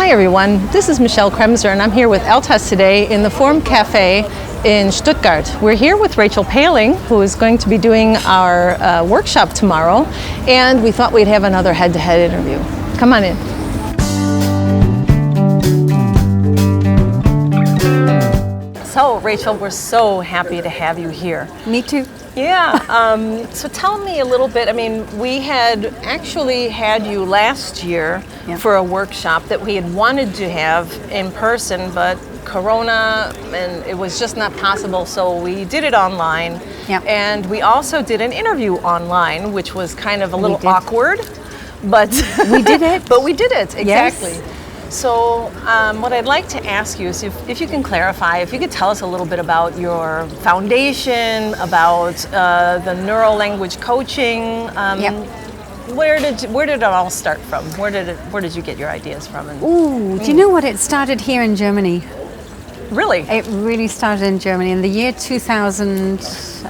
Hi everyone, this is Michelle Kremser and I'm here with Eltas today in the Forum Cafe in Stuttgart. We're here with Rachel PALING, who is going to be doing our workshop tomorrow, and we thought we'd have another head-to-head interview. Come on in. So Rachel, we're so happy to have you here. Me too. Yeah, so tell me a little bit. I mean, we had actually had you last year for a workshop that we had wanted to have in person, but Corona, and it was just not possible, so we did it online. Yep. And we also did an interview online, which was kind of a little awkward, but we did it. But we did it, exactly. Yes. So what I'd like to ask you is if you can clarify, if you could tell us a little bit about your foundation, about the neuro-language coaching. Where did it all start from? Where did you get your ideas from? Do you know what? It started here in Germany. Really? It really started in Germany. In the year 2000,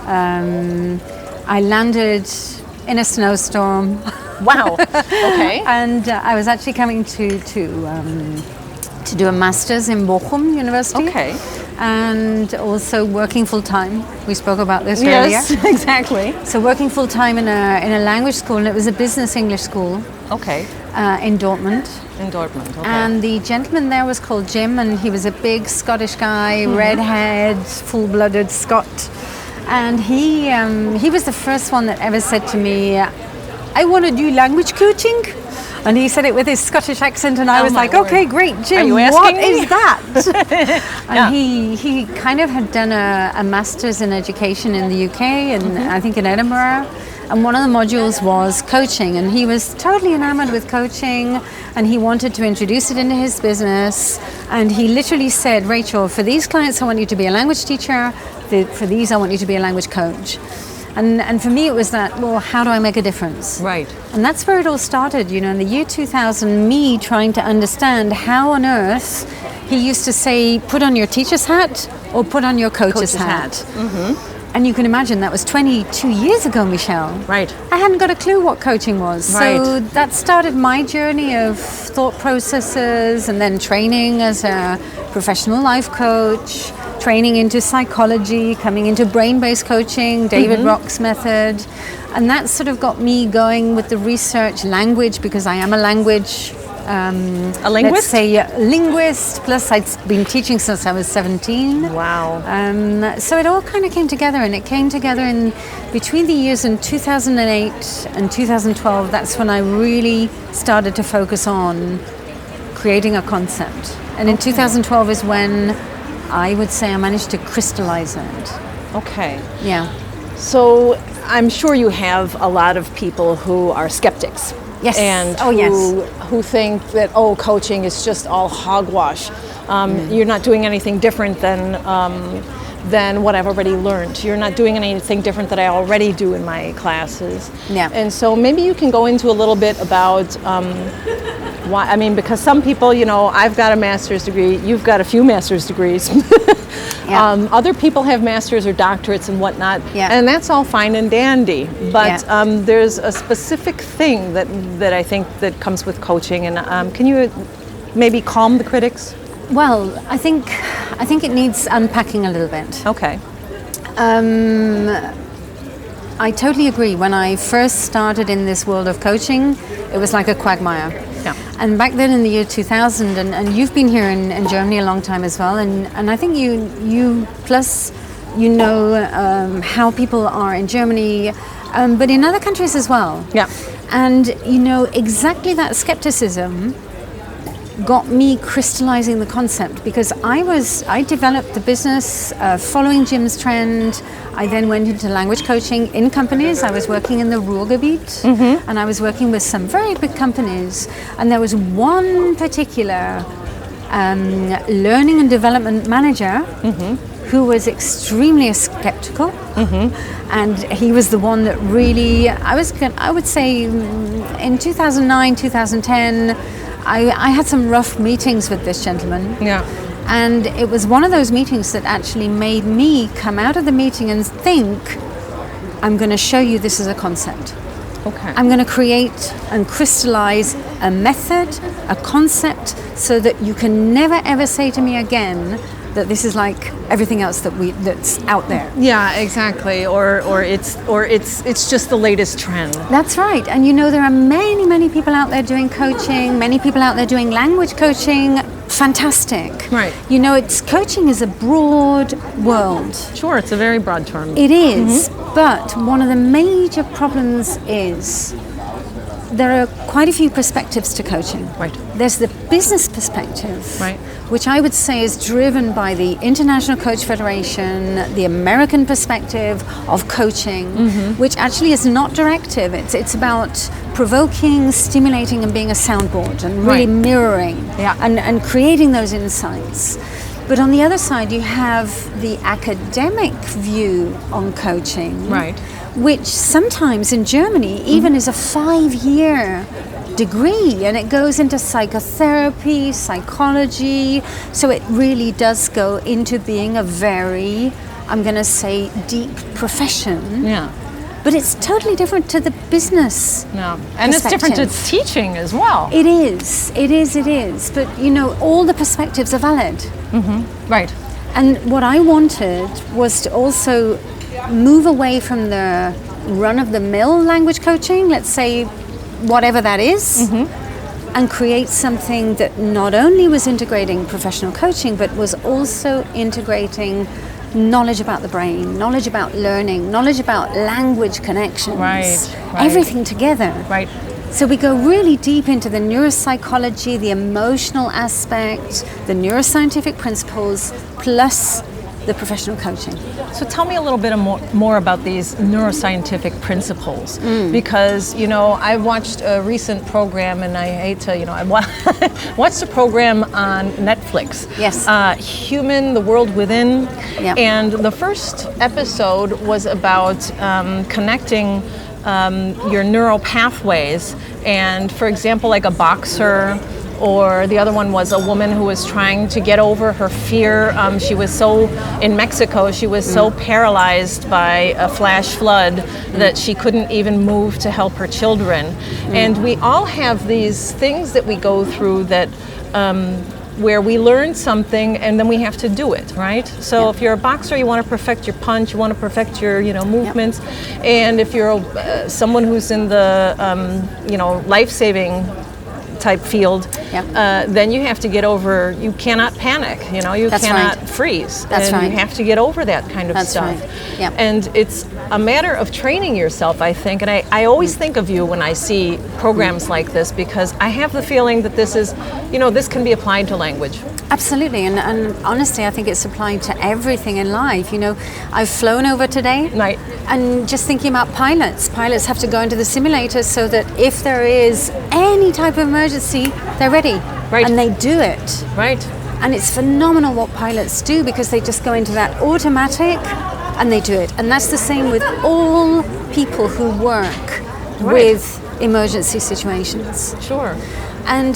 I landed in a snowstorm. Wow. Okay. And I was actually coming to do a master's in Bochum University. Okay. And also working full time. We spoke about this yes, earlier. Exactly. So working full time in a language school, and it was a business English school. Okay. In Dortmund. In Dortmund. Okay. And the gentleman there was called Jim, and he was a big Scottish guy, redhead, full-blooded Scot. And he was the first one that ever said to me, I want to do language coaching. And he said it with his Scottish accent, and I was like, okay, great, Jim, what is that? And he kind of had done a master's in education in the UK, and I think in Edinburgh. And one of the modules was coaching, and he was totally enamored with coaching, and he wanted to introduce it into his business. And he literally said, Rachel, for these clients, I want you to be a language teacher. For these, I want you to be a language coach. And for me, it was that, well, how do I make a difference? Right. And that's where it all started, in the year 2000, me trying to understand how on earth he used to say, put on your teacher's hat or put on your coach's hat. Mm-hmm. And you can imagine that was 22 years ago, Michelle. Right. I hadn't got a clue what coaching was. Right. So that started my journey of thought processes and then training as a professional life coach, training into psychology, coming into brain-based coaching, David Rock's method. And that sort of got me going with the research language, because I am a language... a linguist? Let's say a linguist, plus I'd been teaching since I was 17. Wow. So it all kind of came together, and it came together in between the years in 2008 and 2012. That's when I really started to focus on creating a concept. And in 2012 is when I would say I managed to crystallize it. Okay. Yeah. So I'm sure you have a lot of people who are skeptics. Yes. And who think that, coaching is just all hogwash. You're not doing anything different than what I've already learned. You're not doing anything different that I already do in my classes. Yeah. And so maybe you can go into a little bit about why. I mean, because some people, I've got a master's degree, you've got a few master's degrees. Other people have masters or doctorates and whatnot, and that's all fine and dandy. But there's a specific thing that I think that comes with coaching, and can you maybe calm the critics? Well, I think it needs unpacking a little bit. Okay. I totally agree. When I first started in this world of coaching, it was like a quagmire. Yeah. And back then in the year 2000, and you've been here in Germany a long time as well, and I think you plus how people are in Germany, but in other countries as well. Yeah. And exactly that skepticism got me crystallizing the concept, because I developed the business following Jim's trend. I then went into language coaching in companies. I was working in the Ruhrgebiet, and I was working with some very big companies. And there was one particular learning and development manager who was extremely skeptical, and he was the one that really, I would say in 2009, 2010, I had some rough meetings with this gentleman. Yeah. And it was one of those meetings that actually made me come out of the meeting and think, I'm going to show you this as a concept. Okay. I'm going to create and crystallize a method, a concept, so that you can never ever say to me again that this is like everything else that's out there. Yeah, exactly. Or it's just the latest trend. That's right. And you know, there are many people out there doing coaching, many people out there doing language coaching. Fantastic. Right. You know, coaching is a broad world. Sure, it's a very broad term. It is, but one of the major problems is there are quite a few perspectives to coaching. Right. There's the business perspective, right, which I would say is driven by the International Coach Federation, the American perspective of coaching, which actually is not directive. It's about provoking, stimulating, and being a soundboard, and really mirroring and creating those insights. But on the other side, you have the academic view on coaching, right, which sometimes in Germany even is a 5-year degree, and it goes into psychotherapy, psychology, so it really does go into being a very, I'm going to say, deep profession. Yeah. But it's totally different to the business. No. And it's different to teaching as well. It is. But you know, all the perspectives are valid. Right. And what I wanted was to also move away from the run-of-the-mill language coaching, let's say whatever that is, and create something that not only was integrating professional coaching, but was also integrating knowledge about the brain, knowledge about learning, knowledge about language connections, right. Everything together. Right. So we go really deep into the neuropsychology, the emotional aspect, the neuroscientific principles, plus the professional coaching. So tell me a little bit more about these neuroscientific principles, because, you know, I watched a recent program, and I hate to, you know, I watched a program on Netflix. Yes. Human, the World Within. Yeah. And the first episode was about connecting your neural pathways. And for example, like a boxer, or the other one was a woman who was trying to get over her fear. She was in Mexico, she was so paralyzed by a flash flood that she couldn't even move to help her children. And we all have these things that we go through that where we learn something and then we have to do it, right? So if you're a boxer, you want to perfect your punch, you want to perfect your, you know, movements. And if you're someone who's in the, you know, life-saving type field, then you have to get over, you cannot panic, you know, you cannot freeze. That's right. You have to get over that kind of stuff. Right. Yep. And it's a matter of training yourself, I think. And I always think of you when I see programs like this, because I have the feeling that this is, you know, this can be applied to language. Absolutely, and honestly, I think it's applied to everything in life. You know, I've flown over today, right, and just thinking about pilots have to go into the simulator so that if there is any type of emergency, they're ready, right, and they do it, right. And it's phenomenal what pilots do, because they just go into that automatic and they do it. And that's the same with all people who work with emergency situations. Sure. And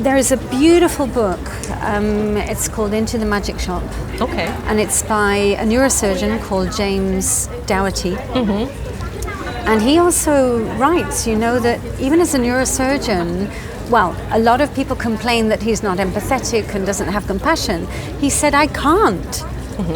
there is a beautiful book. It's called Into the Magic Shop. Okay. And it's by a neurosurgeon called James Dougherty. And he also writes, you know, that even as a neurosurgeon, well, a lot of people complain that he's not empathetic and doesn't have compassion. He said, I can't.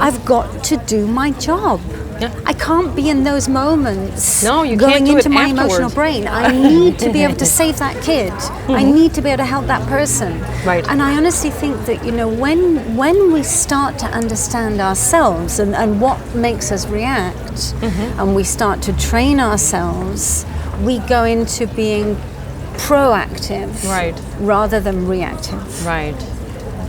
I've got to do my job. Yeah. I can't be in those moments going into my emotional brain. I need to be able to save that kid. I need to be able to help that person. Right. And I honestly think that, you know, when we start to understand ourselves and what makes us react, and we start to train ourselves, we go into being proactive rather than reactive. Right.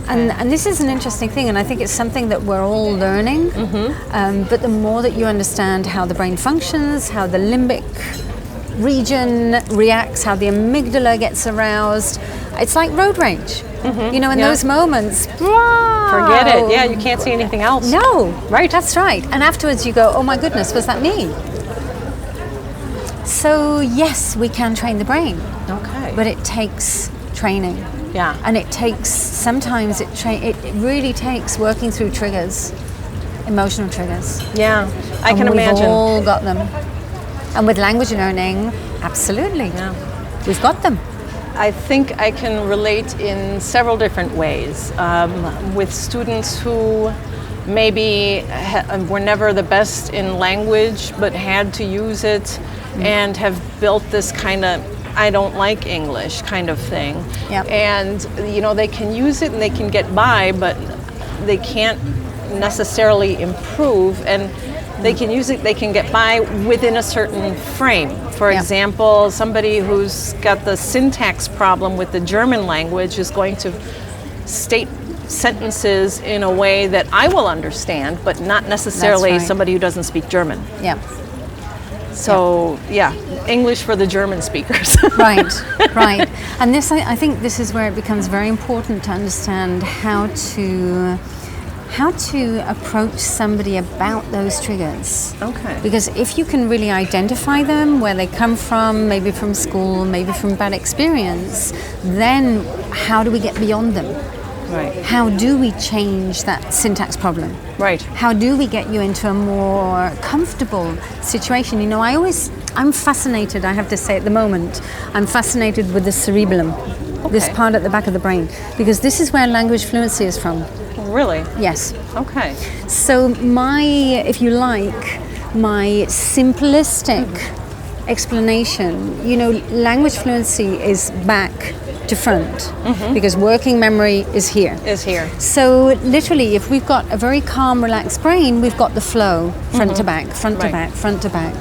And this is an interesting thing, and I think it's something that we're all learning. But the more that you understand how the brain functions, how the limbic region reacts, how the amygdala gets aroused, it's like road rage. You know, in those moments, forget it. Yeah, you can't see anything else. No, right, that's right. And afterwards you go, oh my goodness, was that me? So yes, we can train the brain. Okay. But it takes training. Yeah. And it takes, sometimes it really takes working through triggers, emotional triggers. Yeah, I can imagine. We've all got them. And with language learning, absolutely. Yeah. We've got them. I think I can relate in several different ways with students who maybe were never the best in language but had to use it and have built this kind of I don't like English kind of thing. Yep. And they can use it and they can get by, but they can't necessarily improve, and they can use it, they can get by within a certain frame. For example, somebody who's got the syntax problem with the German language is going to state sentences in a way that I will understand, but not necessarily somebody who doesn't speak German. Yeah. So, English for the German speakers. Right. And this, I think this is where it becomes very important to understand how to approach somebody about those triggers. Okay. Because if you can really identify them, where they come from, maybe from school, maybe from bad experience, then how do we get beyond them? Right. How do we change that syntax problem? Right. How do we get you into a more comfortable situation? I'm fascinated, I have to say at the moment, I'm fascinated with the cerebellum, this part at the back of the brain, because this is where language fluency is from. Really? Yes. Okay. So my simplistic explanation, language fluency is back to front, because working memory is here. So literally, if we've got a very calm, relaxed brain, we've got the flow, front to back, front to back, front to back.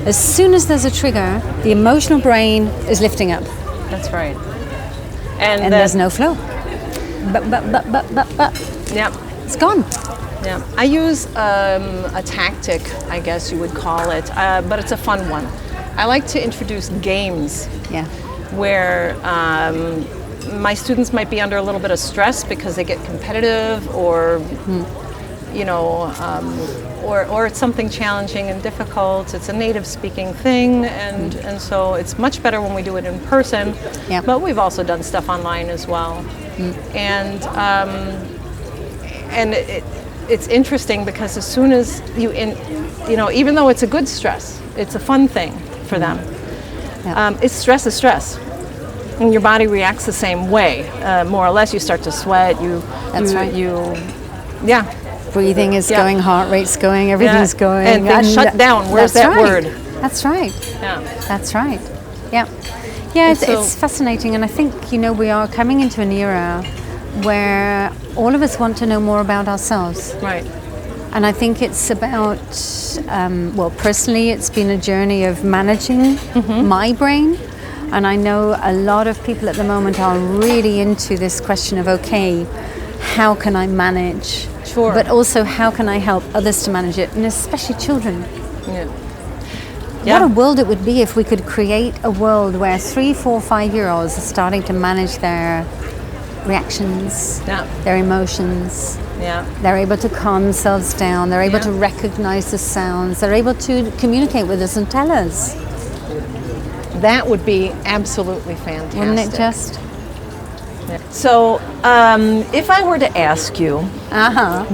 As soon as there's a trigger, the emotional brain is lifting up. That's right. And there's no flow. But. Yep. It's gone. Yeah. I use a tactic, I guess you would call it, but it's a fun one. I like to introduce games. Yeah. Where my students might be under a little bit of stress because they get competitive, or or it's something challenging and difficult. It's a native speaking thing, and so it's much better when we do it in person. Yeah. But we've also done stuff online as well, and it's interesting because as soon as even though it's a good stress, it's a fun thing for them. Yeah. It's stress is stress, and your body reacts the same way. More or less, you start to sweat. Breathing is going, heart rate's going, everything's going. And things shut down. Where's that word? That's right. Yeah. That's right. Yeah. Yeah, it's fascinating, and I think, we are coming into an era where all of us want to know more about ourselves. Right. And I think it's about, personally, it's been a journey of managing my brain. And I know a lot of people at the moment are really into this question of, okay, how can I manage? Sure. But also, how can I help others to manage it? And especially children. Yeah. What a world it would be if we could create a world where 3, 4, 5-year-olds are starting to manage their reactions, their emotions. Yeah. They're able to calm themselves down. They're able to recognize the sounds. They're able to communicate with us and tell us. That would be absolutely fantastic. Wouldn't it just? So, if I were to ask you,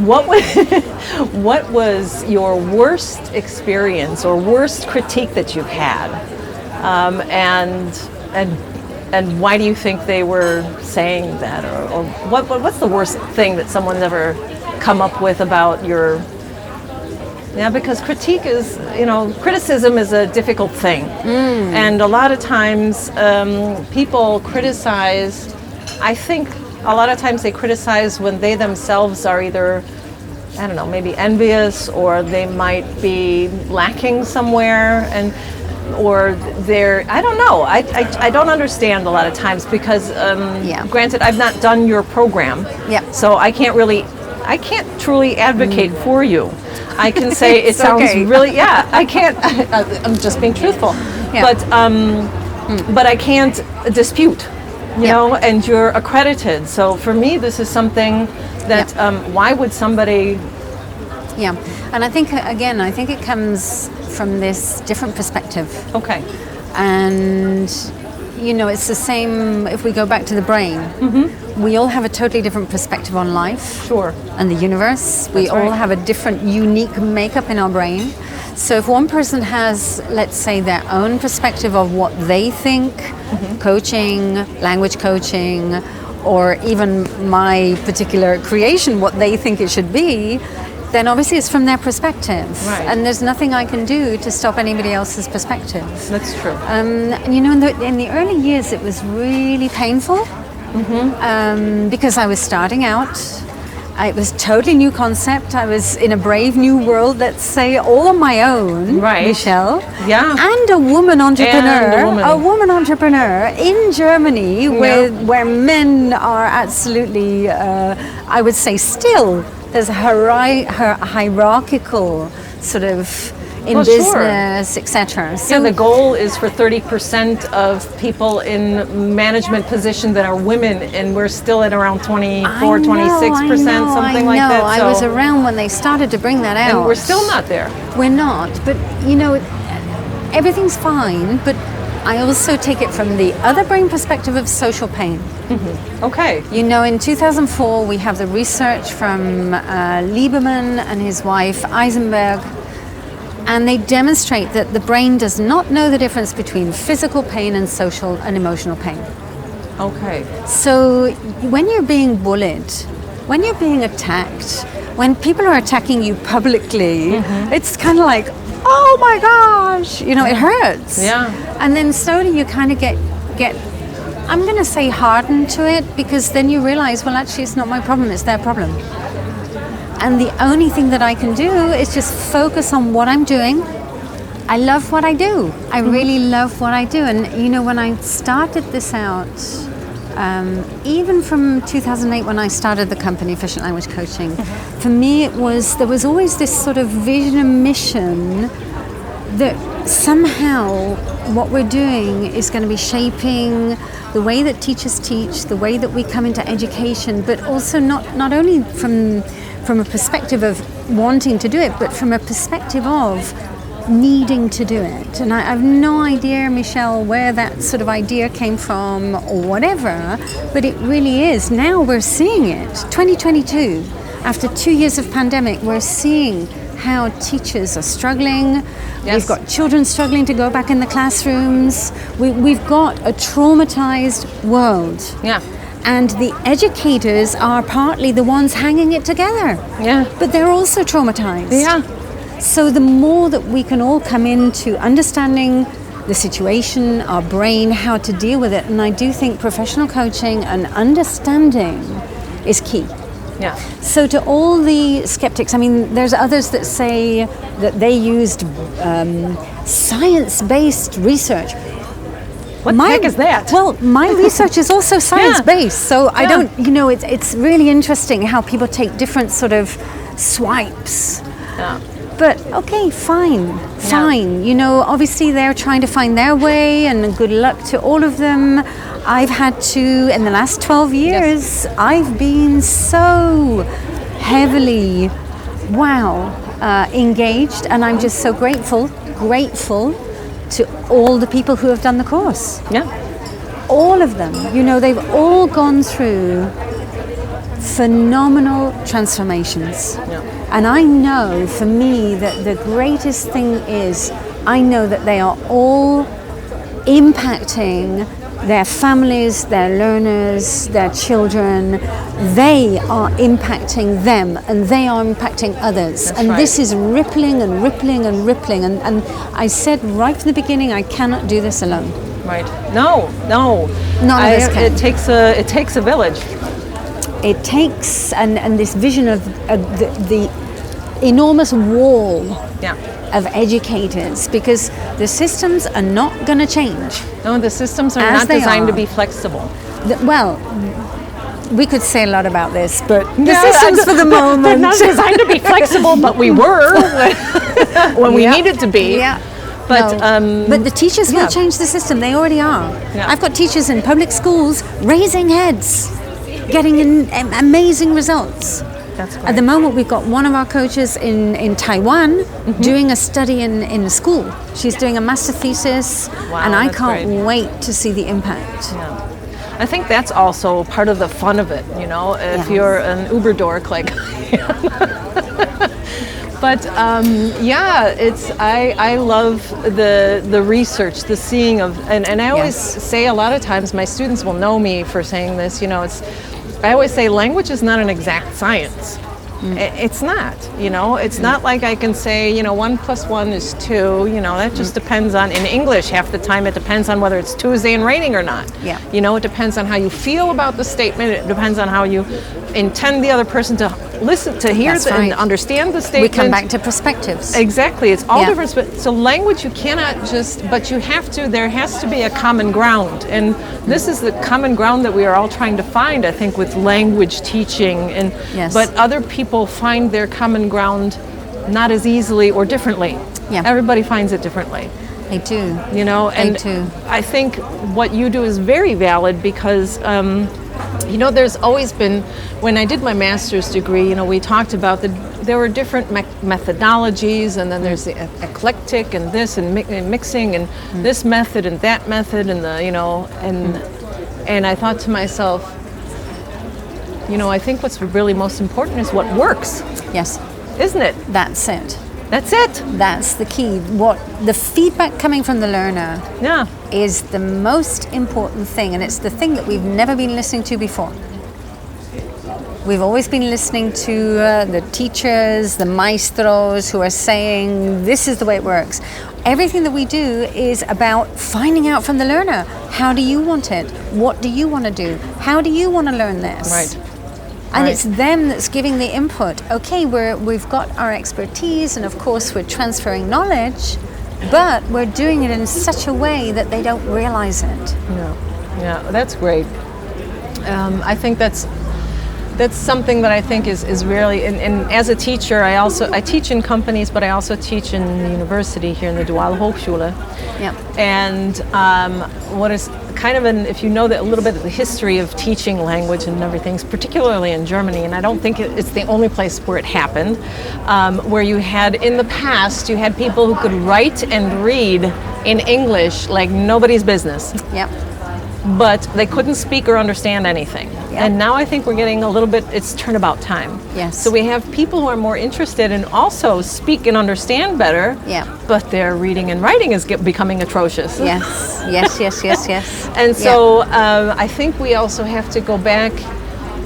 what was your worst experience or worst critique that you've had, and why do you think they were saying that, or what's the worst thing that someone's ever come up with about your? Yeah, because critique is, criticism is a difficult thing, and a lot of times people criticize. I think a lot of times they criticize when they themselves are either, I don't know, maybe envious, or they might be lacking somewhere, or they're, I don't know. I don't understand a lot of times because, granted, I've not done your program, so I can't truly advocate for you. I can say it sounds really, I can't, I'm just being truthful, but I can't dispute. And you're accredited. So for me, this is something that, why would somebody... Yeah, and I think it comes from this different perspective. Okay. And, it's the same if we go back to the brain. We all have a totally different perspective on life. Sure. And the universe. We all have a different, unique makeup in our brain. So if one person has, let's say, their own perspective of what they think coaching, language coaching, or even my particular creation, what they think it should be, then obviously it's from their perspective. Right. And there's nothing I can do to stop anybody else's perspective. That's true. And you know, in the early years, it was really painful because I was starting out. It was a totally new concept. I was in a brave new world, let's say, all on my own, Right. Michelle. Yeah. And a woman entrepreneur. And a woman. Entrepreneur in Germany where men are absolutely, I would say still, there's a hierarchical sort of in business, etc. So the goal is for 30% of people in management position that are women, and we're still at around 24, 26%, something like that. I was around when they started to bring that out. And we're still not there. We're not, but you know, everything's fine, but I also take it from the other brain perspective of social pain. Okay. You know, in 2004, we have the research from Lieberman and his wife, Eisenberg, and they demonstrate that the brain does not know the difference between physical pain and social and emotional pain. Okay. So when you're being bullied, when you're being attacked, when people are attacking you publicly, it's kind of like, oh my gosh, you know, it hurts. Yeah. And then slowly you kind of get I'm going to say hardened to it, because then you realize, well, actually it's not my problem, it's their problem. And the only thing that I can do is just focus on what I'm doing. I love what I do. I really love what I do. And you know, when I started this out, even from 2008 when I started the company, Efficient Language Coaching, for me there was always this sort of vision and mission that somehow what we're doing is going to be shaping the way that teachers teach, the way that we come into education, but also not only from a perspective of wanting to do it, but from a perspective of needing to do it. And I have no idea, Michelle, where that sort of idea came from or whatever, but it really is. Now we're seeing it. 2022, after 2 years of pandemic, we're seeing how teachers are struggling. Yes. We've got children struggling to go back in the classrooms. We've got a traumatized world. Yeah. And the educators are partly the ones hanging it together. Yeah. But they're also traumatized. Yeah. So the more that we can all come into understanding the situation, our brain, how to deal with it, and I do think professional coaching and understanding is key. Yeah. So to all the skeptics, I mean, there's others that say that they used science-based research. What the heck is that? Well, my research is also science-based, so I don't, you know, it's really interesting how people take different sort of swipes. Yeah. But okay, fine. You know, obviously they're trying to find their way, and good luck to all of them. I've had to, in the last 12 years, I've been so heavily, engaged, and I'm just so grateful to all the people who have done the course. Yeah. All of them. You know, they've all gone through phenomenal transformations. Yeah. And I know for me that the greatest thing is I know that they are all impacting their families, their learners, their children. They are impacting them, and they are impacting others. That's and right. This is rippling and rippling and rippling. And I said right from the beginning, I cannot do this alone. Right. No. None of us can. It takes a village. It takes and this vision of the enormous wall of educators, because the systems are not going to change. No, the systems are not designed to be flexible. Well, we could say a lot about this, but the systems for the moment. They're not designed to be flexible, but we were when we needed to be. Yeah. But but the teachers will change the system. They already are. Yeah. I've got teachers in public schools raising heads, getting amazing results. That's great. At the moment, we've got one of our coaches in Taiwan doing a study in a school. She's doing a master thesis, and I can't wait to see the impact. Yeah. I think that's also part of the fun of it, you know, if you're an Uber dork like I am. But yeah, I love the research, the seeing of, and I always say a lot of times my students will know me for saying this. I always say language is not an exact science. It's not, it's not like I can say, 1 + 1 is 2, that just depends on, in English, half the time it depends on whether it's Tuesday and raining or not. Yeah. It depends on how you feel about the statement. It depends on how you intend the other person to listen, to hear and understand the statement. We come back to perspectives. Exactly, it's all different. So language, you cannot but you have to, there has to be a common ground. And this is the common ground that we are all trying to find, I think, with language teaching. But other people find their common ground not as easily or differently. Yeah. Everybody finds it differently. They do. And they do. I think what you do is very valid because there's always been, when I did my master's degree, we talked about there were different methodologies, and then there's the eclectic and this and mixing and this method and that method and and I thought to myself, I think what's really most important is what works. Yes. Isn't it? That's it. That's it. That's the key. The feedback coming from the learner is the most important thing, and it's the thing that we've never been listening to before. We've always been listening to the teachers, the maestros who are saying this is the way it works. Everything that we do is about finding out from the learner. How do you want it? What do you want to do? How do you want to learn this? Right. And it's them that's giving the input. Okay, we've got our expertise, and of course we're transferring knowledge, but we're doing it in such a way that they don't realize it. Yeah, that's great. I think that's something that I think is really, and as a teacher, I teach in companies, but I also teach in the university here in the Duale Hochschule. Yeah. And what is kind of if you know a little bit of the history of teaching language and everything, particularly in Germany, and I don't think it's the only place where it happened, where you had, in the past, you had people who could write and read in English like nobody's business. Yep. But they couldn't speak or understand anything. Yep. And now I think we're getting a little bit, it's turnabout time. Yes. So we have people who are more interested and also speak and understand better, but their reading and writing is becoming atrocious. Yes. And so I think we also have to go back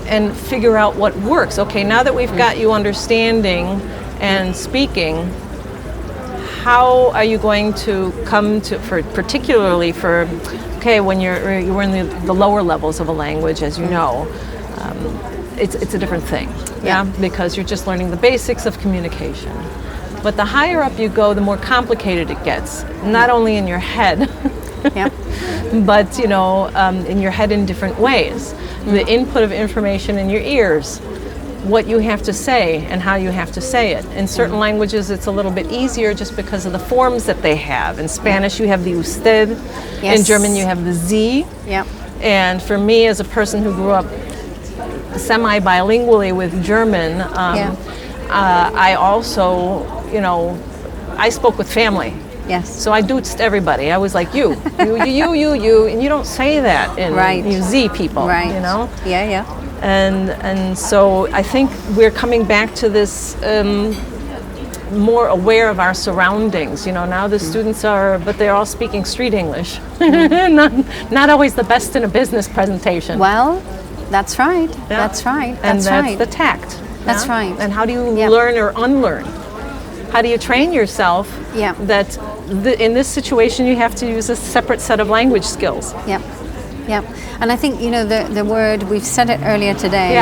and figure out what works. Okay, now that we've got you understanding and speaking, how are you going to come to, particularly for, when you're in the lower levels of a language, as you know, it's a different thing, because you're just learning the basics of communication. But the higher up you go, the more complicated it gets, not only in your head, but in your head in different ways. The input of information in your ears, what you have to say and how you have to say it. In certain languages it's a little bit easier just because of the forms that they have. In Spanish you have the usted, in German you have the Sie. And for me, as a person who grew up semi-bilingually with German, I also, I spoke with family. So I doothed everybody. I was like, you, and you don't say that in you Z people, And so I think we're coming back to this more aware of our surroundings. Now the students but they're all speaking street English. not always the best in a business presentation. Well, that's right. That's right. And that's the tact. That's right. And how do you learn or unlearn? How do you train yourself that in this situation you have to use a separate set of language skills? Yep. And I think, the word, we've said it earlier today,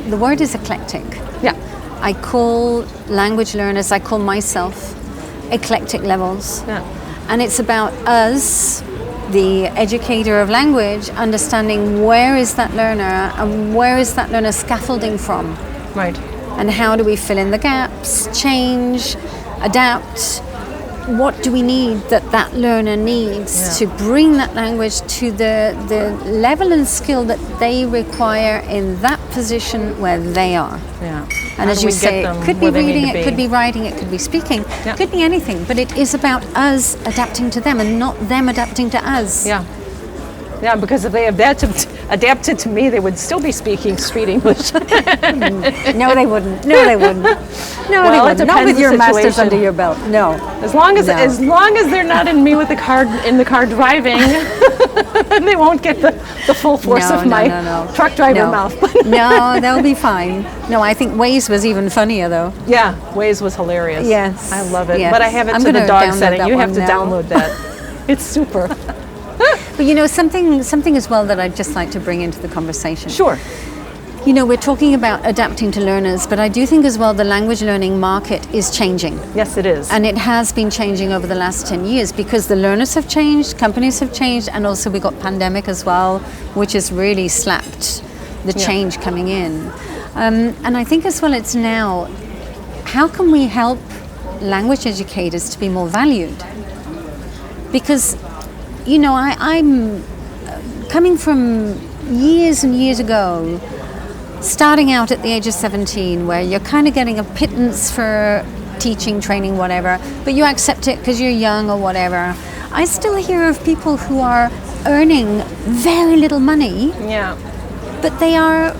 the word is eclectic. I call language learners, I call myself eclectic levels. And it's about us, the educator of language, understanding where is that learner and where is that learner scaffolding from. Right. And how do we fill in the gaps, change, adapt? What do we need that learner needs to bring that language to the level and skill that they require in that position where they are? And as you say, it could be reading, it could be writing, it could be speaking, it could be anything, but it is about us adapting to them and not them adapting to us. Yeah, because if they adapted to me, they would still be speaking street English. No, they wouldn't. No, they wouldn't. No, Well, they it wouldn't. Not depends with the your masters situation. under your belt. No. As long as they're not in me with the car in the car driving, they won't get the full force of my truck driver mouth. No, they'll be fine. No, I think Waze was even funnier though. Yeah, Waze was hilarious. Yes. I love it. Yes. But I have it I'm to the gonna dog download setting. that You have one to now. download that. It's super. But you know, something as well that I'd just like to bring into the conversation. Sure. You know, we're talking about adapting to learners, but I do think as well the language learning market is changing. Yes, it is. And it has been changing over the last 10 years because the learners have changed, companies have changed, and also we got pandemic as well, which has really slapped the change coming in. And I think as well it's now, how can we help language educators to be more valued? Because, you know, I'm coming from years and years ago, starting out at the age of 17, where you're kind of getting a pittance for teaching, training, whatever, but you accept it because you're young or whatever. I still hear of people who are earning very little money, Yeah. but they are,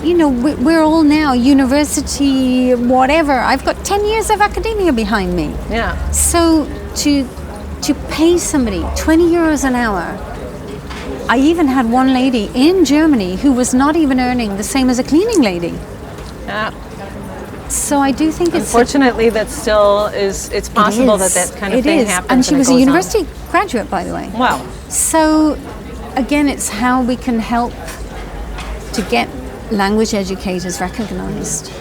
you know, we're all now university, whatever. I've got 10 years of academia behind me. Yeah. So to pay somebody 20 euros an hour, I even had one lady in Germany who was not even earning the same as a cleaning lady. Yeah. So I do think it's Unfortunately, that still is. It's possible that kind of thing happens. And she was a it goes university graduate, by the way. on. Wow. So again, it's how we can help to get language educators recognized.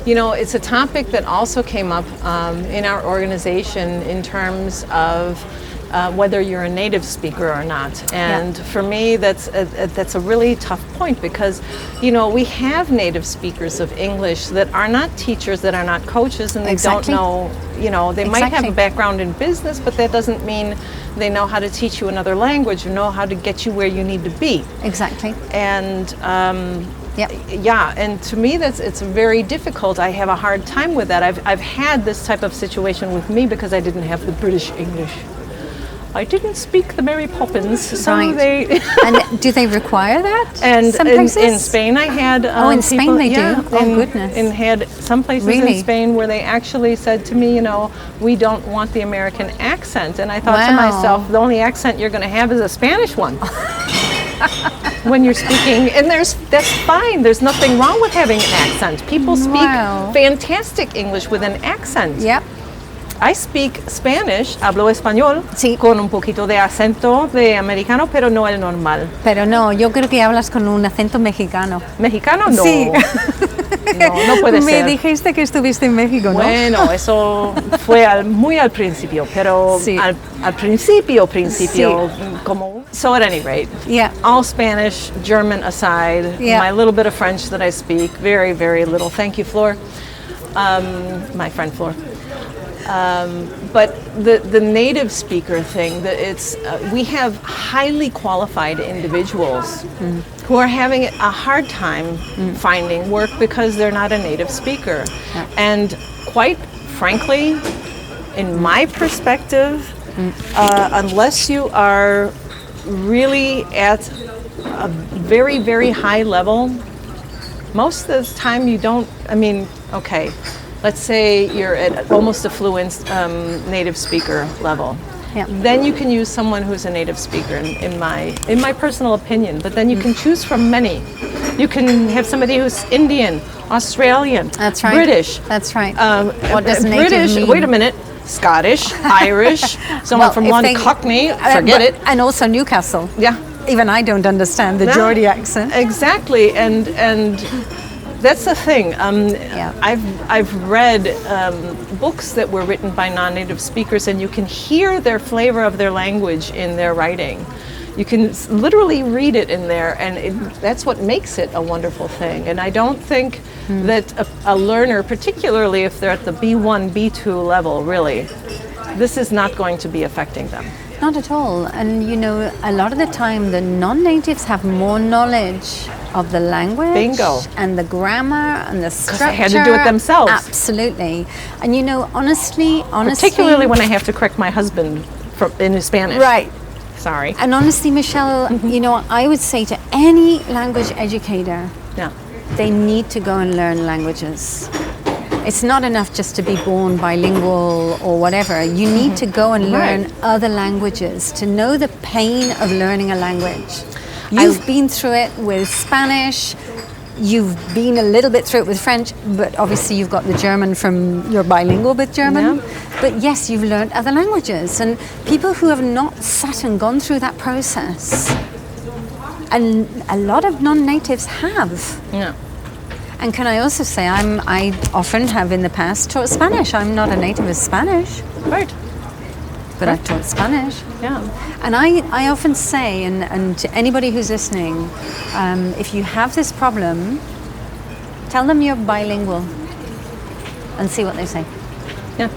You know, it's a topic that also came up in our organization in terms of whether you're a native speaker or not. And for me, that's a really tough point because, you know, we have native speakers of English that are not teachers, that are not coaches, and they don't know, you know, they might have a background in business, but that doesn't mean they know how to teach you another language or know how to get you where you need to be. Exactly. And yeah, and to me it's very difficult. I have a hard time with that. I've had this type of situation with me because I didn't have the British English. I didn't speak the Mary Poppins, so they. And do they require that? And some in places? Spain, I had. In Spain people, they do. Oh goodness! And had some places Really? in Spain where they actually said to me, you know, we don't want the American accent, and I thought to Wow. myself, the only accent you're going to have is a Spanish one. When you're speaking, and that's fine. There's nothing wrong with having an accent. People speak fantastic English with an accent. Yep. I speak Spanish, hablo español, Sí. con un poquito de acento de americano, pero no el normal. Pero no, yo creo que hablas con un acento mexicano. Mexicano no. Sí. No puede Me ser. dijiste que estuviste en México, ¿no? Bueno, eso fue muy al principio, pero Sí. al principio, como. So at any rate, Yeah. all Spanish, German aside, Yeah. my little bit of French that I speak, very, very little. Thank you, Flor. My friend Flor. But the native speaker thing, we have highly qualified individuals who are having a hard time finding work because they're not a native speaker. Yeah. And quite frankly, in my perspective, unless you are really at a very, very high level, most of the time you don't, okay. Let's say you're at almost a fluent native speaker level. Yeah. Then you can use someone who's a native speaker, in my personal opinion. But then you can choose from many. You can have somebody who's Indian, Australian, That's right. British. That's right. What does native British? mean? Wait a minute. Scottish, Irish, someone from if London, they- Cockney. Forget it. And also Newcastle. Yeah. Even I don't understand the No, Geordie accent. Exactly, and that's the thing. Yeah. I've read books that were written by non-native speakers, and you can hear their flavor of their language in their writing. You can literally read it in there, and that's what makes it a wonderful thing. And I don't think that a learner, particularly if they're at the B1, B2 level, really, this is not going to be affecting them. Not at all. And you know, a lot of the time the non-natives have more knowledge of the language Bingo. and the grammar and the structure. they had to do it themselves. Absolutely. And you know, honestly, Particularly when I have to correct my husband in his Spanish. right. Sorry. And honestly, Michelle, you know, I would say to any language educator, Yeah. they need to go and learn languages. It's not enough just to be born bilingual or whatever. You need to go and learn other languages to know the pain of learning a language. You've been through it with Spanish. You've been a little bit through it with French, but obviously you've got the German from, you're bilingual with German. Yeah. But yes, you've learned other languages. And people who have not sat and gone through that process, and a lot of non-natives have. Yeah. And can I also say, I often have in the past taught Spanish. I'm not a native of Spanish, Right. but I've taught Spanish. Yeah. And I often say, and to anybody who's listening, if you have this problem, tell them you're bilingual and see what they say. Yeah.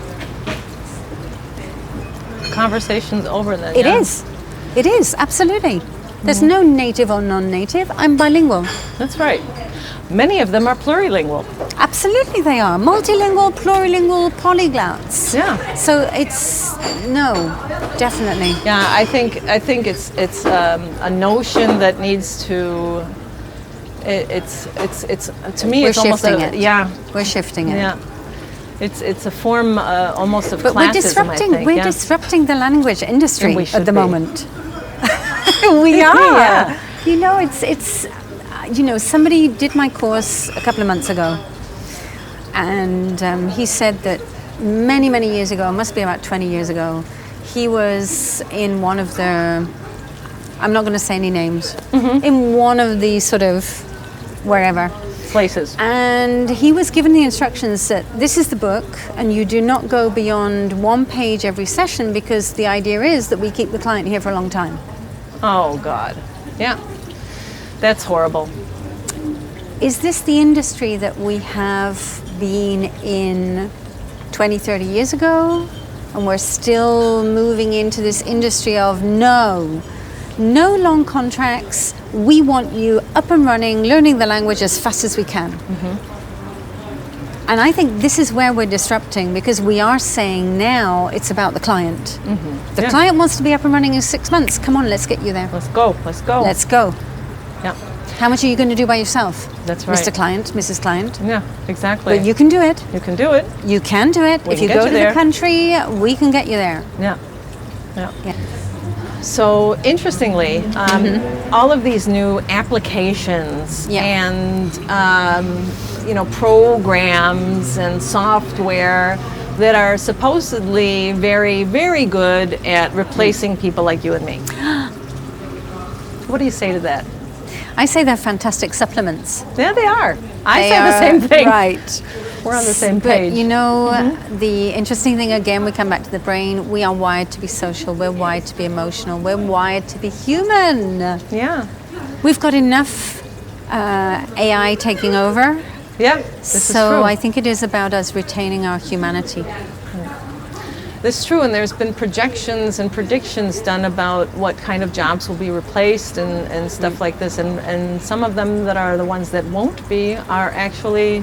Conversation's over then. It is. It is, absolutely. There's no native or non-native. I'm bilingual. That's right. Many of them are plurilingual. Absolutely they are. Multilingual, plurilingual, polyglots. Yeah. So it's, no, definitely. Yeah, I think it's a notion that needs to. It's to me We're it's almost shifting a, it. yeah. We're shifting it. Yeah. It's a form almost of But classism, I think. we're disrupting the language industry And we at should the be. moment. We are. Yeah. You know, it's you know, somebody did my course a couple of months ago, and he said that many years ago, it must be about 20 years ago, he was in one of the, I'm not going to say any names, in one of the sort of wherever places. and he was given the instructions that this is the book and you do not go beyond one page every session, because the idea is that we keep the client here for a long time. Oh God. Yeah. That's horrible. Is this the industry that we have been in 20, 30 years ago? And we're still moving into this industry of no long contracts. We want you up and running, learning the language as fast as we can. And I think this is where we're disrupting, because we are saying now it's about the client. The client wants to be up and running in 6 months. Come on, let's get you there. Let's go. Let's go. Let's go. Yeah. How much are you going to do by yourself? That's right. Mr. Client, Mrs. Client. Yeah. Exactly. But you can do it. You can do it. You can do it. We If can you get go you to there. the country, we can get you there. Yeah. Yeah. Yeah. So interestingly, all of these new applications Yeah. and programs and software that are supposedly very, very good at replacing people like you and me. What do you say to that? I say they're fantastic supplements. Yeah, they are. I They say the are- same thing. Right. We're on the same But page. you know, the interesting thing again, we come back to the brain. We are wired to be social. We're wired to be emotional. We're wired to be human. Yeah. We've got enough AI taking over. Yeah. This is So true. I think it is about us retaining our humanity. This is true, and there's been projections and predictions done about what kind of jobs will be replaced and stuff like this, and some of them that are the ones that won't be are actually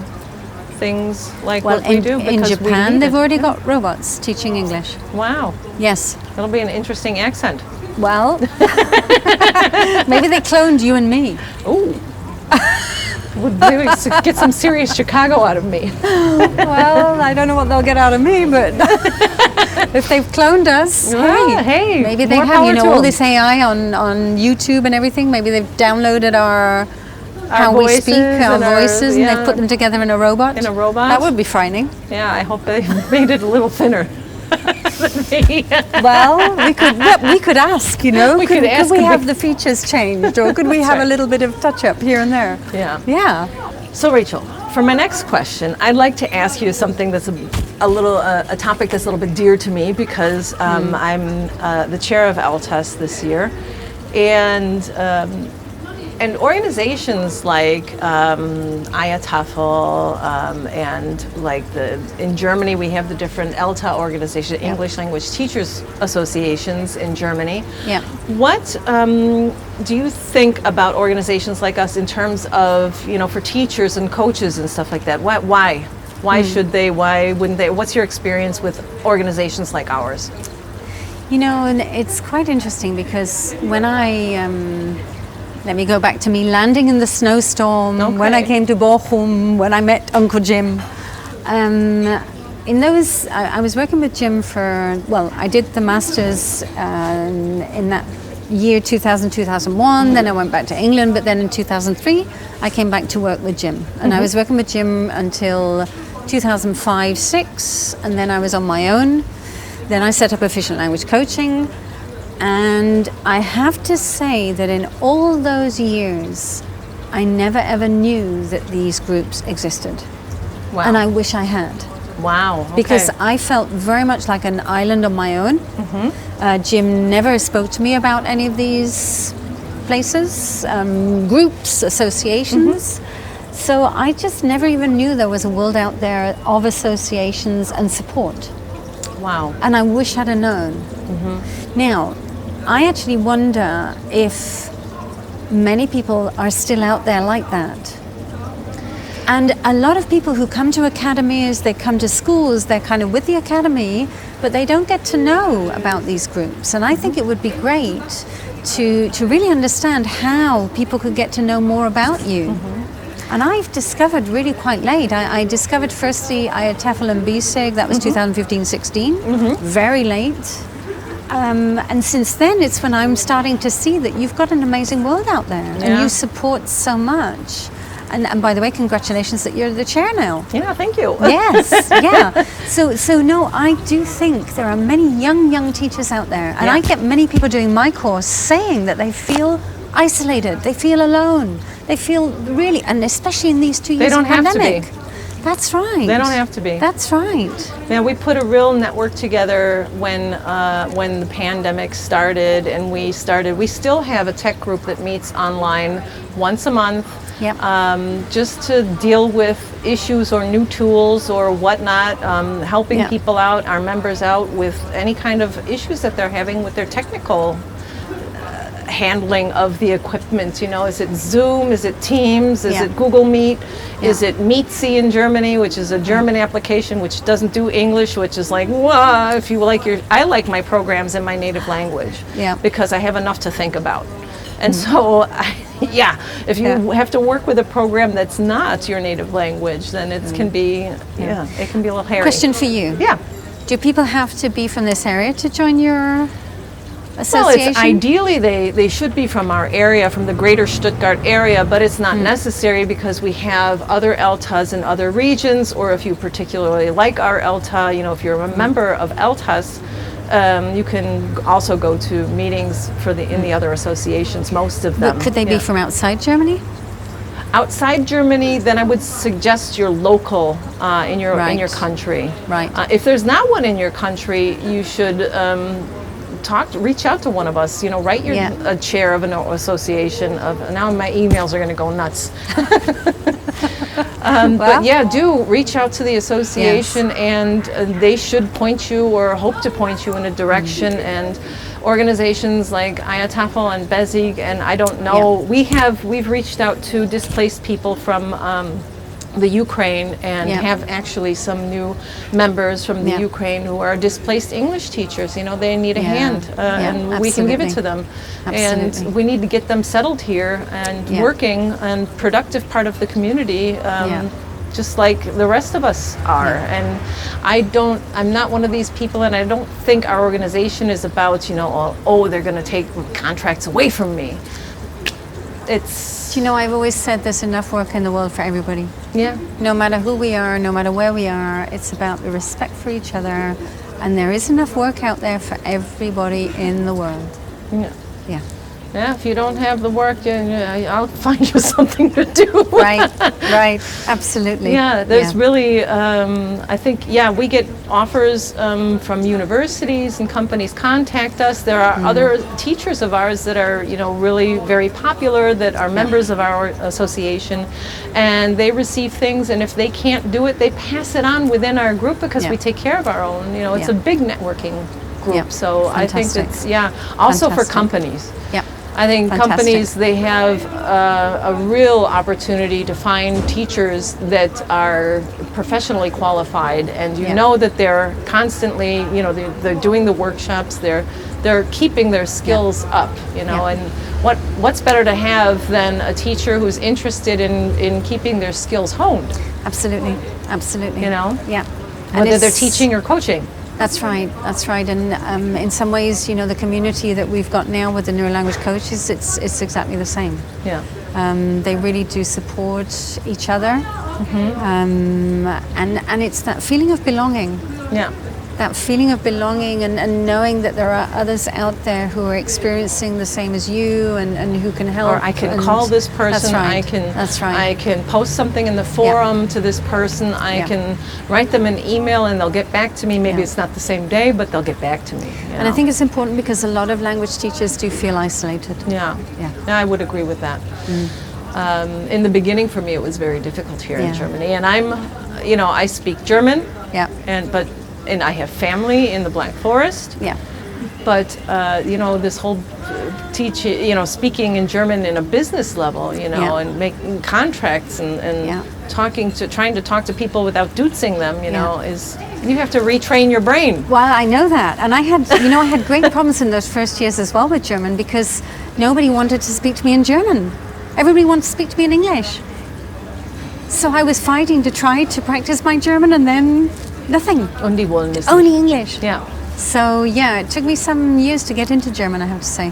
things like Well, what we do in because we Japan, need they've it. already got robots teaching English. Wow, Yes. that'll be an interesting accent. Well, maybe they cloned you and me. Ooh. Would really get some serious Chicago out of me. Well, I don't know what they'll get out of me, but if they've cloned us, hey, maybe they more have. power You know, to all 'em. this AI on YouTube and everything. Maybe they've downloaded our how we speak, voices our and our- voices, and yeah. they've put them together in a robot. In a robot? That would be frightening. Yeah, I hope they made it a little thinner than me. Well, we could ask. You know, We could ask we them have if- the features changed, or could we That's have a right. little bit of touch up here and there? Yeah. Yeah. So Rachel, for my next question, I'd like to ask you something that's a topic that's a little bit dear to me, because I'm the chair of LTES this year, and organizations like IATAFL and like in Germany we have the different ELTA organizations, English Language Teachers Associations in Germany. Yeah. What do you think about organizations like us in terms of, for teachers and coaches and stuff like that? Why? Why should they? Why wouldn't they? What's your experience with organizations like ours? You know, and it's quite interesting because when I, let me go back to me landing in the snowstorm, when I came to Bochum, when I met Uncle Jim. In those, I was working with Jim for, well, I did the Masters in that year 2000, 2001, then I went back to England, but then in 2003, I came back to work with Jim. And I was working with Jim until 2005-06, and then I was on my own. Then I set up Efficient Language Coaching, and I have to say that in all those years, I never ever knew that these groups existed. Wow. And I wish I had. Wow. Okay. Because I felt very much like an island on my own. Jim never spoke to me about any of these places, groups, associations. So I just never even knew there was a world out there of associations and support. Wow. And I wish I'd have known. Now, I actually wonder if many people are still out there like that. And a lot of people who come to academies, they come to schools, they're kind of with the academy, but they don't get to know about these groups. And I think it would be great to really understand how people could get to know more about you. And I've discovered really quite late. I discovered firstly I had TEFL and BSIG, that was 2015-16, very late. And since then it's when I'm starting to see that you've got an amazing world out there and you support so much. And by the way, congratulations that you're the chair now. Yeah, thank you. Yes, yeah. So no, I do think there are many young teachers out there. And I get many people doing my course saying that they feel isolated, they feel alone, they feel really, and especially in these 2 years of pandemic. They don't have to be. That's right. They don't have to be. That's right. Yeah, we put a real network together when the pandemic started, and we still have a tech group that meets online once a month. Just to deal with issues or new tools or whatnot, helping people out, our members out with any kind of issues that they're having with their technical handling of the equipment. You know, is it Zoom? Is it Teams? Is it Google Meet? Is it Meetsy in Germany, which is a German application which doesn't do English, which is like, well, if you like I like my programs in my native language because I have enough to think about. And so, if you have to work with a program that's not your native language, then it can be, it can be a little hairy. Question for you. Yeah. Do people have to be from this area to join your association? Well, it's ideally they should be from our area, from the greater Stuttgart area, but it's not necessary because we have other ELTAs in other regions, or if you particularly like our ELTA, you know, if you're a member of ELTAs, you can also go to meetings in the other associations, most of them. But could they be from outside Germany? Outside Germany, then I would suggest your local in your country. Right. If there's not one in your country, you should reach out to one of us. You know, write a chair of an association. Now my emails are going to go nuts. But do reach out to the association, and they should point you or hope to point you in a direction. And organizations like IATAFL and BESIG, and I don't know, we've reached out to displaced people from the Ukraine and have actually some new members from the Ukraine who are displaced English teachers. You know, they need a hand, and we can give it to them. And we need to get them settled here and working and productive part of the community, just like the rest of us are. And I'm not one of these people, and I don't think our organization is about, you know, they're going to take contracts away from me. You know, I've always said there's enough work in the world for everybody. Yeah. No matter who we are, no matter where we are, it's about the respect for each other, and there is enough work out there for everybody in the world. Yeah. Yeah. Yeah, if you don't have the work, I'll find you something to do. Right, absolutely. Yeah, there's really, I think, we get offers from universities and companies contact us. There are other teachers of ours that are, you know, really very popular, that are members of our association, and they receive things, and if they can't do it, they pass it on within our group because we take care of our own. You know, it's a big networking group. So fantastic. I think it's, also for companies. Yeah. I think Fantastic. companies, they have a real opportunity to find teachers that are professionally qualified, and you know that they're constantly, you know, they're doing the workshops, they're keeping their skills up, you know, and what's better to have than a teacher who's interested in keeping their skills honed? Absolutely, absolutely. You know? Yeah. Whether they're teaching or coaching. That's right, that's right. And in some ways, you know, the community that we've got now with the neurolanguage coaches, it's exactly the same. Yeah. They really do support each other. And it's that feeling of belonging. Yeah. That feeling of belonging and knowing that there are others out there who are experiencing the same as you and who can help. Or I can call this person. That's right. That's right. I can post something in the forum to this person. I can write them an email and they'll get back to me. Maybe it's not the same day, but they'll get back to me. And I think it's important because a lot of language teachers do feel isolated. Yeah. I would agree with that. In the beginning, for me, it was very difficult here in Germany. And I speak German. Yeah. And I have family in the Black Forest. Yeah. But this whole speaking in German in a business level, and making contracts and trying to talk to people without dootsing them, is you have to retrain your brain. Well, I know that, and I had great problems in those first years as well with German because nobody wanted to speak to me in German. Everybody wanted to speak to me in English. So I was fighting to try to practice my German, and then nothing. Only English. Yeah. So it took me some years to get into German, I have to say.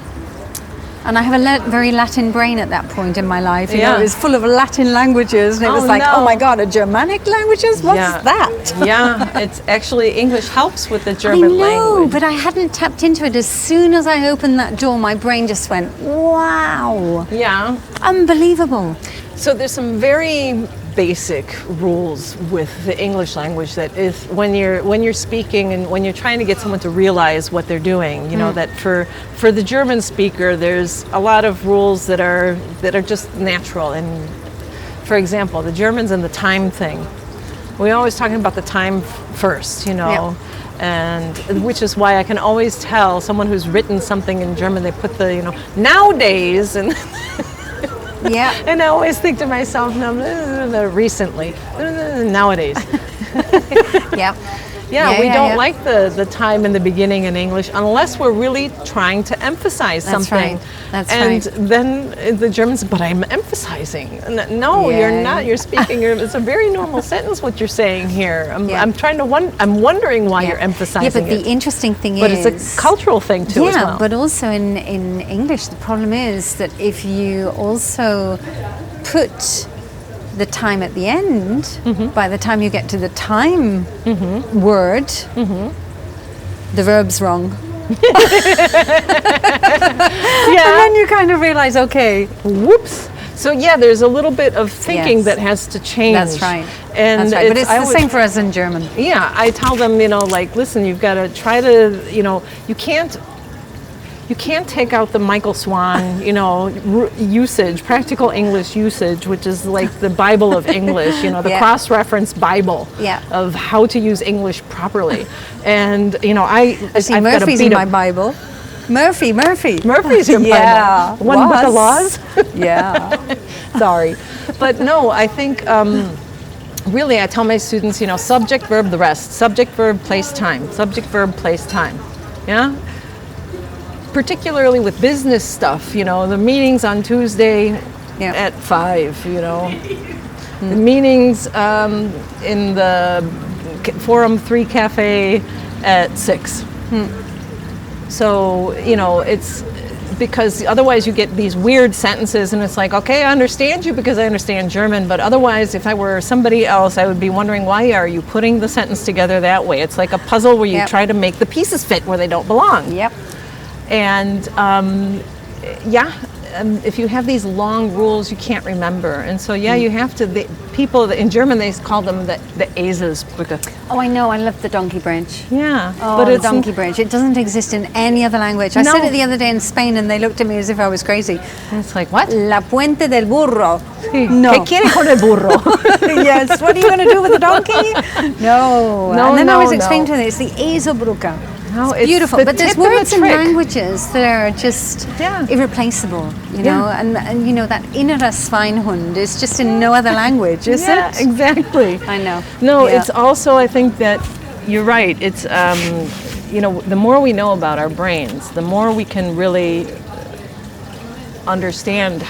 And I have a very Latin brain at that point in my life. You know, it was full of Latin languages, and it was like, oh my God, a Germanic languages? What's that? Yeah, it's actually English helps with the German language. I know, but I hadn't tapped into it. As soon as I opened that door, my brain just went, wow. Yeah. Unbelievable. So there's some very basic rules with the English language that is when you're speaking and when you're trying to get someone to realize what they're doing, that for the German speaker there's a lot of rules that are just natural. And for example, the Germans and the time thing, we're always talking about the time first, and which is why I can always tell someone who's written something in German, they put the nowadays and yeah. And I always think to myself, no, recently, nowadays. Yeah, we don't like the time in the beginning in English unless we're really trying to emphasize something. That's right. And then the Germans, but I'm emphasizing. No, you're not. You're speaking. It's a very normal sentence what you're saying here. I'm wondering why you're emphasizing it. Yeah, but the interesting thing is, but it's a cultural thing too as well. Yeah, but also in English, the problem is that if you also put the time at the end, by the time you get to the time word, the verb's wrong. And then you kind of realize, okay, whoops. So there's a little bit of thinking that has to change. That's right. And but it's the same for us in German. Yeah, I tell them, listen, you've got to try to, you can't take out the Michael Swan, usage, practical English usage, which is like the Bible of English, the cross-reference Bible of how to use English properly. And, I've Murphy's in my Bible. Murphy's your Bible. Yeah. One book of laws? Yeah. Sorry. But no, I think, really, I tell my students, subject, verb, the rest. Subject, verb, place, time. Subject, verb, place, time. Yeah? Particularly with business stuff, the meetings on Tuesday at 5, the meetings in the Forum 3 Cafe at 6. So, it's because otherwise you get these weird sentences and it's like, okay, I understand you because I understand German, but otherwise if I were somebody else, I would be wondering, why are you putting the sentence together that way? It's like a puzzle where you try to make the pieces fit where they don't belong. Yep. And if you have these long rules, you can't remember. And so, you have to, people in German, they call them the Eselsbrücke. Oh, I know. I love the donkey bridge. Yeah. Oh, but it's the donkey bridge. It doesn't exist in any other language. I said it the other day in Spain and they looked at me as if I was crazy. And it's like, what? La puente del burro. Sí. No. ¿Qué quiere con el burro? Yes. What are you going to do with the donkey? No. And then I was explaining to them, it's the Eselsbrücke. No, It's beautiful. But there's words and languages that are just irreplaceable, you know, and you know, that innere Schweinhund is just in no other language, is it? Exactly. I know. No, it's also, I think that you're right. It's, you know, the more we know about our brains, the more we can really understand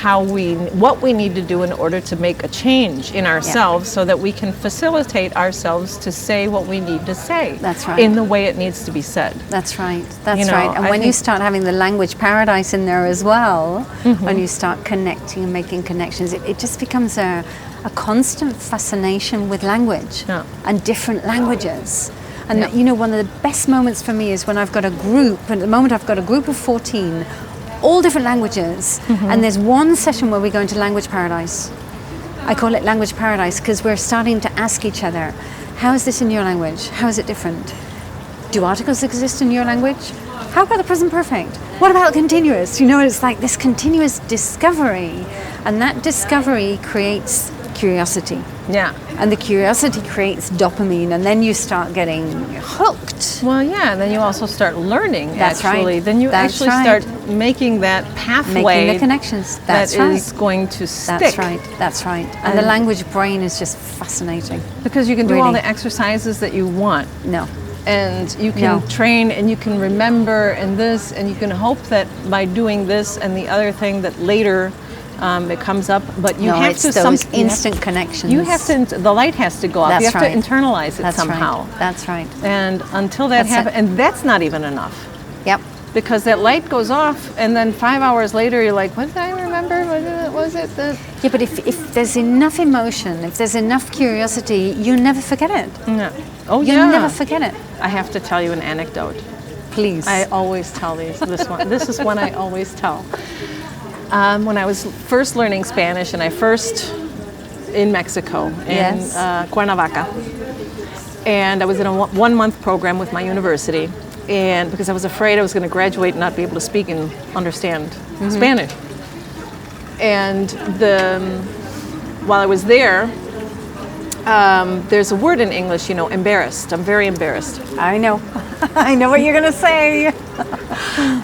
what we need to do in order to make a change in ourselves so that we can facilitate ourselves to say what we need to say. That's right. In the way it needs to be said. That's right. That's right. And when you start having the language paradise in there as well, when you start connecting and making connections, it just becomes a constant fascination with language and different languages. And you know, one of the best moments for me is when I've got a group, at the moment I've got a group of 14, all different languages, and there's one session where we go into language paradise. I call it language paradise because we're starting to ask each other, how is this in your language? How is it different? Do articles exist in your language? How about the present perfect? What about continuous? You know, it's like this continuous discovery, and that discovery creates curiosity. Yeah. And the curiosity creates dopamine, and then you start getting hooked. Well, yeah, and then you also start learning. That's actually. right. Then you That's actually right. start making that pathway. Making the connections. That's that right. is going to stick. That's right. That's right. And the language brain is just fascinating. Because you can do all the exercises that you want. No. And you can train and you can remember and this, and you can hope that by doing this and the other thing that later it comes up, but you have to those instant connections. You have to. The light has to go off. That's you have right. to internalize it That's somehow. Right. That's right. And until that happens, and that's not even enough. Yep. Because that light goes off, and then 5 hours later, you're like, "What did I remember? What was it?" Yeah, but if there's enough emotion, if there's enough curiosity, you never forget it. No. Oh you yeah. You never forget it. I have to tell you an anecdote. Please. I always tell this one. This is one I always tell. When I was first learning Spanish, and I first in Mexico, in Cuernavaca, and I was in a 1 month program with my university, and because I was afraid I was going to graduate and not be able to speak and understand Spanish. And while I was there, there's a word in English, you know, embarrassed. I'm very embarrassed. I know. I know what you're going to say.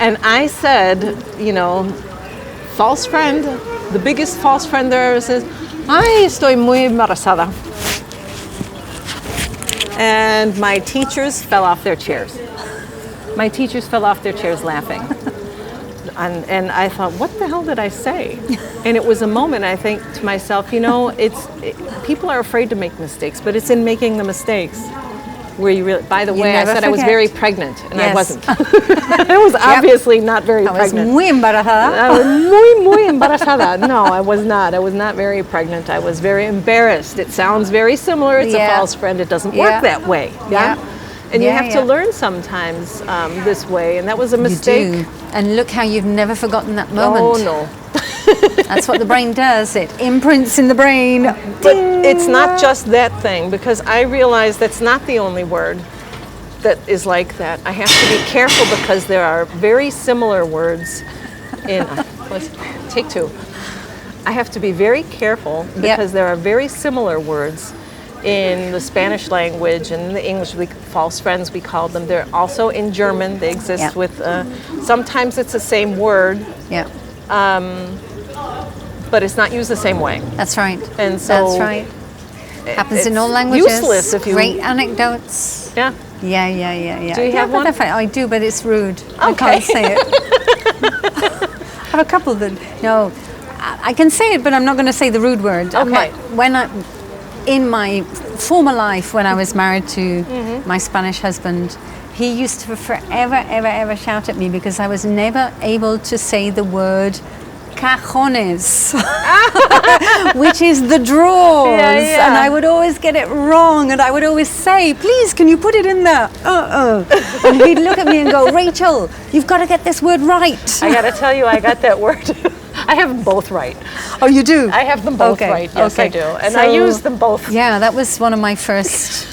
And I said, you know, false friend, the biggest false friend there ever says, ay, estoy muy embarazada. And my teachers fell off their chairs. My teachers fell off their chairs laughing. And I thought, what the hell did I say? And it was a moment, I think to myself, you know, people are afraid to make mistakes, but it's in making the mistakes where you really, by the way, I said I was very pregnant, and I wasn't. I was obviously not very pregnant. I was muy embarazada. I was muy embarazada. No, I was not. I was not very pregnant. I was very embarrassed. It sounds very similar. It's a false friend. It doesn't work that way. Yeah. And you have to learn sometimes this way, and that was a mistake. You do. And look how you've never forgotten that moment. Oh, no. That's what the brain does. It imprints in the brain. But it's not just that thing, because I realize that's not the only word that is like that. I have to be careful because there are very similar words in, take two. I have to be very careful because there are very similar words in the Spanish language and in the English, false friends we call them. They're also in German. They exist with, sometimes it's the same word. Yeah. But it's not used the same way. That's right. And so that's right. Happens in all languages. Useless if you. Great anecdotes. Yeah. Yeah. Do you have one? I do, but it's rude. Okay. I can't say it. I have a couple that I can say it, but I'm not going to say the rude word. Okay. In my former life, when I was married to my Spanish husband, he used to forever, ever shout at me because I was never able to say the word cajones, which is the drawers. And I would always get it wrong, and I would always say, please, can you put it in there? And he'd look at me and go, Rachel, you've got to get this word right. I got to tell you, I got that word. I have them both right. Oh, you do? I have them both right. Yes, I do. And I use them both. Yeah, that was one of my first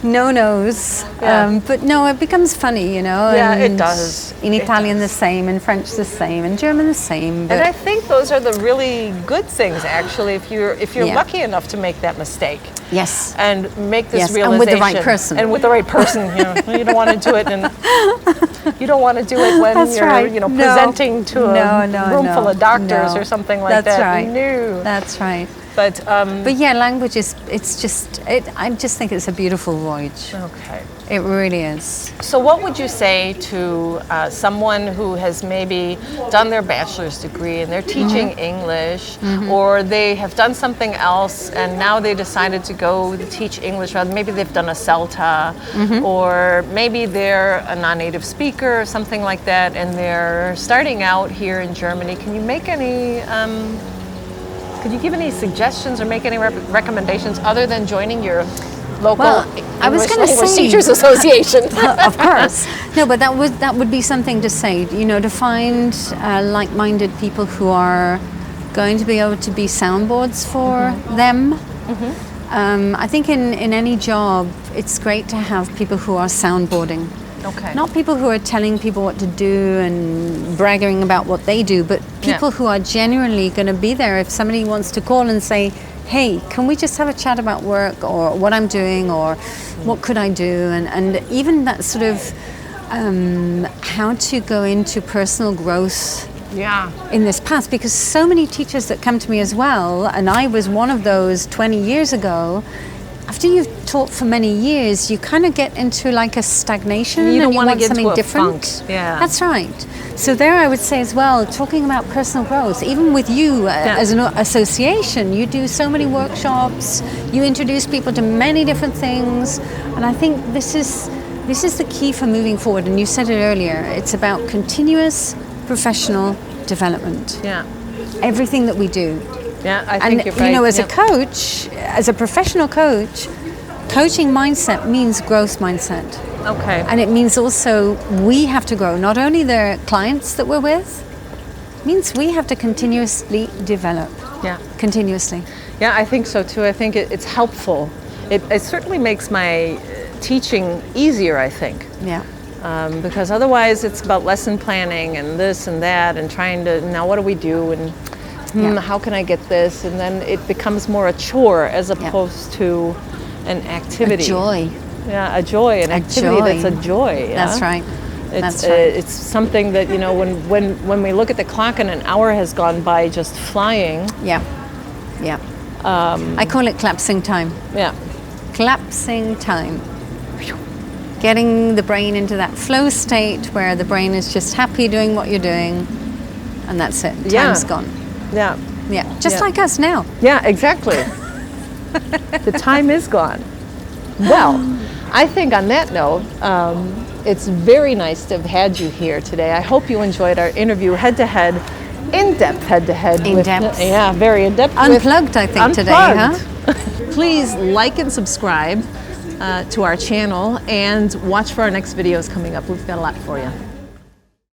no-nos. Yeah. But no, it becomes funny, you know. Yeah, and it does. In It Italian does. the same, in French the same, in German the same. But And I think those are the really good things, actually, if you're Yeah. lucky enough to make that mistake. yes. And make this Yes, and realization. with the right person. And with the right person. You don't want to do it you don't want to do it when That's you're right. you know, No. presenting to a room no, full of doctors no. or something like That's that. right. No. That's right. But But yeah, language is, I just think it's a beautiful voyage. okay. It really is. So what would you say to someone who has maybe done their bachelor's degree and they're teaching English, or they have done something else and now they decided to go to teach English, rather maybe they've done a CELTA, or maybe they're a non-native speaker or something like that, and they're starting out here in Germany. Can you make any could you give any suggestions or make any recommendations other than joining your local Well, I was English gonna Language say- Teachers Association? Of course. No, but that would be something to say, you know, to find like-minded people who are going to be able to be soundboards for them. I think in any job, it's great to have people who are soundboarding. Okay. Not people who are telling people what to do and bragging about what they do, but people who are genuinely going to be there if somebody wants to call and say, hey, can we just have a chat about work or what I'm doing or what could I do? And even that sort of how to go into personal growth Yeah. in this past, because so many teachers that come to me as well, and I was one of those 20 years ago. After you've taught for many years, you kind of get into like a stagnation. You don't and you wanna want get into something a different. funk. Yeah. That's right. So there, I would say as well, talking about personal growth, even with you as an association, you do so many workshops. You introduce people to many different things, and I think this is the key for moving forward. And you said it earlier. It's about continuous professional development. Yeah. Everything that we do. Yeah, I And think you're right. you know, as Yep. a coach, as a professional coach, coaching mindset means growth mindset. Okay. And it means also we have to grow. Not only the clients that we're with, it means we have to continuously develop. Yeah. Continuously. Yeah, I think so too. I think it's helpful. It certainly makes my teaching easier, I think. Yeah. Because otherwise it's about lesson planning and this and that and trying to, now what do we do? And how can I get this? And then it becomes more a chore as opposed to an activity. A joy. Yeah, a joy, an activity joy. that's a joy. Yeah? That's right. It's, That's right. It's something that, you know, when we look at the clock and an hour has gone by just flying. Yeah. Yeah. I call it collapsing time. Yeah. Collapsing time. Getting the brain into that flow state where the brain is just happy doing what you're doing, and that's it. Yeah. Time's gone. Yeah. Yeah. Just Yeah. like us now. Yeah, exactly. The time is gone. Well, I think on that note, it's very nice to have had you here today. I hope you enjoyed our interview head-to-head, in-depth head-to-head. In-depth. Yeah, very in-depth. Unplugged, I think, today, huh? Please like and subscribe to our channel and watch for our next videos coming up. We've got a lot for you.